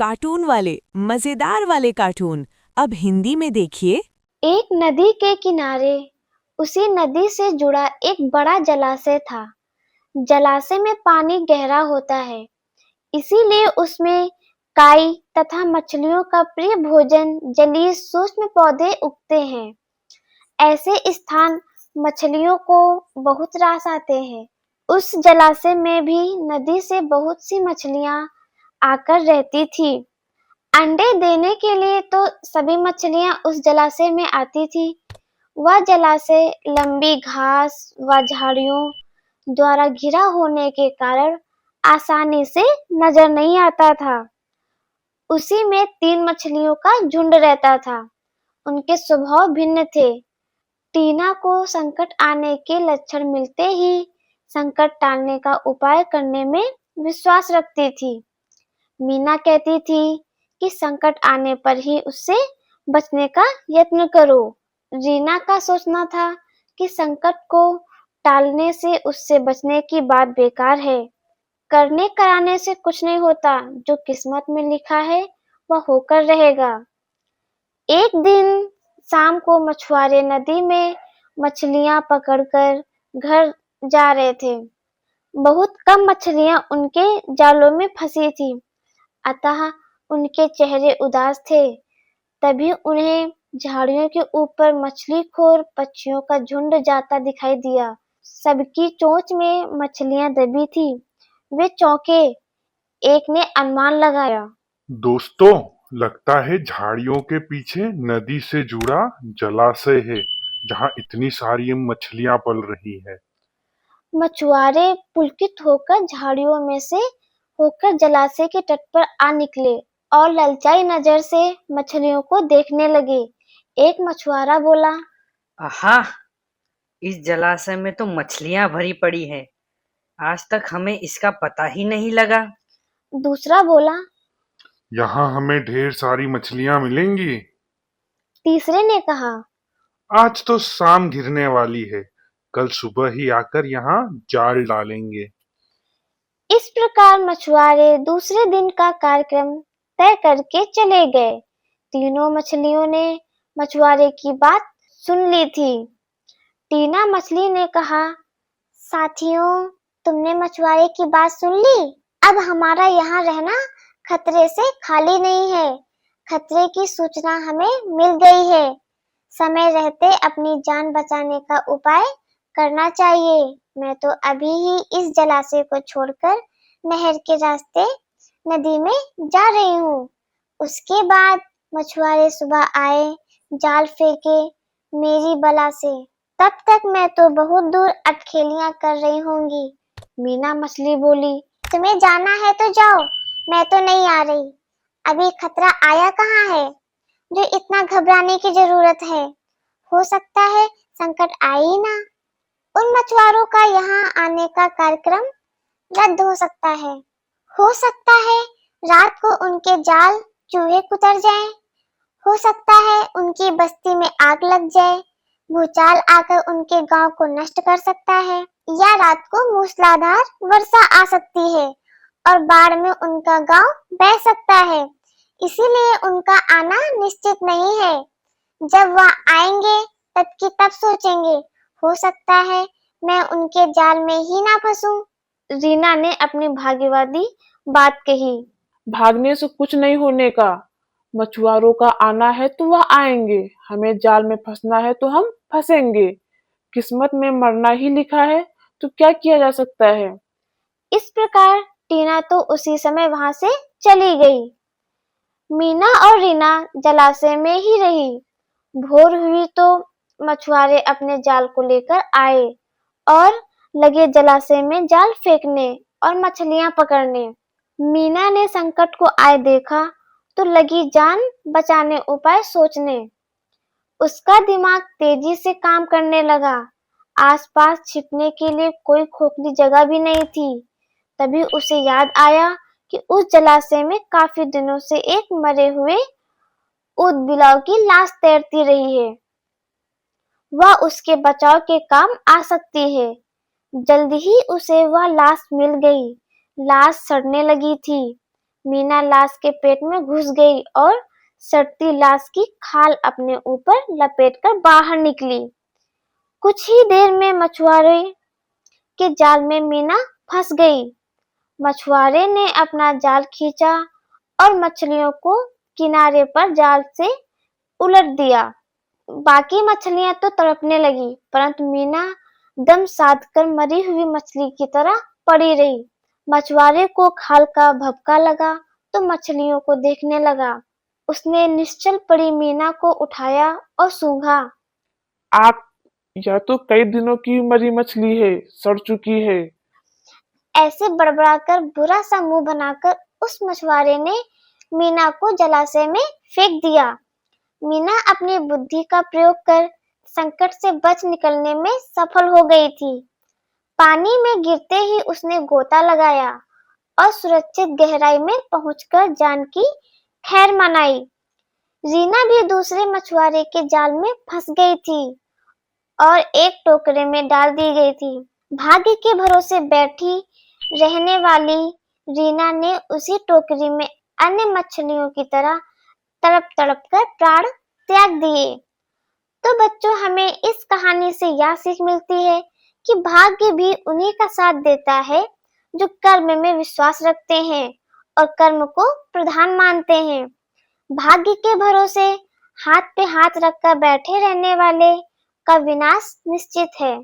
Cartoon वाले मजेदार वाले कार्टून अब हिंदी में देखिए। एक नदी के किनारे उसी नदी से जुड़ा एक बड़ा जलाशय था। जलाशय में पानी गहरा होता है, इसीलिए उसमें काई तथा मछलियों का प्रिय भोजन जलीय सूक्ष्म पौधे उगते हैं। ऐसे स्थान मछलियों को बहुत रास आते हैं। उस जलाशय में भी नदी से बहुत सी मछलियां आकर रहती थी। अंडे देने के लिए तो सभी मछलियां उस जलाशय में आती थी। वह जलाशय लंबी घास व झाड़ियों द्वारा घिरा होने के कारण आसानी से नजर नहीं आता था। उसी में 3 मछलियों का झुंड रहता था। उनके स्वभाव भिन्न थे। टीना को संकट आने के लक्षण मिलते ही संकट टालने का उपाय करने में विश्वास रखती थी। मीना कहती थी कि संकट आने पर ही उससे बचने का यत्न करो। रीना का सोचना था कि संकट को टालने से उससे बचने की बात बेकार है। करने कराने से कुछ नहीं होता, जो किस्मत में लिखा है वह होकर रहेगा। एक दिन शाम को मछुआरे नदी में मछलियां पकड़कर घर जा रहे थे। बहुत कम मछलियां उनके जालों में फंसी थी, अतः उनके चेहरे उदास थे। तभी उन्हें झाड़ियों के ऊपर मछलीखोर पक्षियों का झुंड जाता दिखाई दिया। सबकी चोंच में मछलियां दबी थी। वे चौंके। एक ने अनुमान लगाया, दोस्तों, लगता है झाड़ियों के पीछे नदी से जुड़ा जलाशय है, जहाँ इतनी सारी मछलियां पल रही है। मछुआरे पुलकित होकर झाड़ियों में से होकर जलाशय के तट पर आ निकले और ललचाई नजर से मछलियों को देखने लगे। एक मछुआरा बोला, आहा, इस जलाशय में तो मछलियां भरी पड़ी है। आज तक हमें इसका पता ही नहीं लगा। दूसरा बोला, यहाँ हमें ढेर सारी मछलियां मिलेंगी। तीसरे ने कहा, आज तो शाम घिरने वाली है, कल सुबह ही आकर यहाँ जाल डालेंगे। इस प्रकार मछुआरे दूसरे दिन का कार्यक्रम तय करके चले गए। तीनों मछलियों ने मछुआरे की बात सुन ली थी। टीना मछली ने कहा, साथियों, तुमने मछुआरे की बात सुन ली। अब हमारा यहाँ रहना खतरे से खाली नहीं है। खतरे की सूचना हमें मिल गई है। समय रहते अपनी जान बचाने का उपाय करना चाहिए। मैं तो अभी ही इस जलाशय को छोड़कर नहर के रास्ते नदी में जा रही हूँ। उसके बाद मछुआरे सुबह आए, जाल फेंके मेरी बला से। तब तक मैं तो बहुत दूर अटखेलियां कर रही होंगी। मीना मछली बोली, तुम्हें जाना है तो जाओ, मैं तो नहीं आ रही। अभी खतरा आया कहाँ है जो इतना घबराने की जरूरत है। हो सकता है संकट आए ही ना। उन मछुआरों का यहाँ आने का कार्यक्रम रद्द हो सकता है। हो सकता है रात को उनके जाल चूहे कुतर जाएं। हो सकता है उनकी बस्ती में आग लग जाए। भूचाल आकर उनके गांव को नष्ट कर सकता है, या रात को मूसलाधार वर्षा आ सकती है और बाढ़ में उनका गांव बह सकता है। इसीलिए उनका आना निश्चित नहीं है। जब वह आएंगे तब की तब सोचेंगे। हो सकता है मैं उनके जाल में ही ना फंसूं। रीना ने अपनी भाग्यवादी बात कही। भागने से कुछ नहीं होने का। मछुआरों का आना है तो वह आएंगे, हमें जाल में फंसना है तो हम फंसेंगे। किस्मत में मरना ही लिखा है तो क्या किया जा सकता है। इस प्रकार टीना तो उसी समय वहां से चली गई। मीना और रीना जलाशय में ही रही। भोर हुई तो मछुआरे अपने जाल को लेकर आए और लगे जलाशय में जाल फेंकने और मछलियां पकड़ने। मीना ने संकट को आए देखा तो लगी जान बचाने उपाय सोचने। उसका दिमाग तेजी से काम करने लगा। आसपास छिपने के लिए कोई खोखली जगह भी नहीं थी। तभी उसे याद आया कि उस जलाशय में काफी दिनों से एक मरे हुए ऊदबिलाव की लाश तैरती रही है। वह उसके बचाव के काम आ सकती है। जल्द ही उसे वह लाश मिल गई। लाश सड़ने लगी थी। मीना लाश के पेट में घुस गई और सड़ती लाश की खाल अपने ऊपर लपेटकर बाहर निकली। कुछ ही देर में मछुआरे के जाल में मीना फंस गई। मछुआरे ने अपना जाल खींचा और मछलियों को किनारे पर जाल से उलट दिया। बाकी मछलियां तो तड़पने लगी, परंतु मीना दम साधकर मरी हुई मछली की तरह पड़ी रही। मछुआरे को खाल का भभका लगा तो मछलियों को देखने लगा। उसने निश्चल पड़ी मीना को उठाया और सूंघा। आप, यह तो कई दिनों की मरी मछली है, सड़ चुकी है। ऐसे बड़बड़ाकर बुरा सा मुंह बनाकर उस मछुआरे ने मीना को जलाशय में फेंक दिया। मीना अपनी बुद्धि का प्रयोग कर संकट से बच निकलने में सफल हो गई थी। पानी में गिरते ही उसने गोता लगाया और सुरक्षित गहराई में पहुंचकर जान की खैर मनाई। रीना भी दूसरे मछुआरे के जाल में फंस गई थी और एक टोकरे में डाल दी गई थी। भाग्य के भरोसे बैठी रहने वाली रीना ने उसी टोकरी में अन्य मछलियों की तरह तड़प तड़प कर प्राण त्याग दिए। तो बच्चों, हमें इस कहानी से यह सीख मिलती है कि भाग्य भी उन्हीं का साथ देता है जो कर्म में विश्वास रखते हैं और कर्म को प्रधान मानते हैं। भाग्य के भरोसे हाथ पे हाथ रखकर बैठे रहने वाले का विनाश निश्चित है।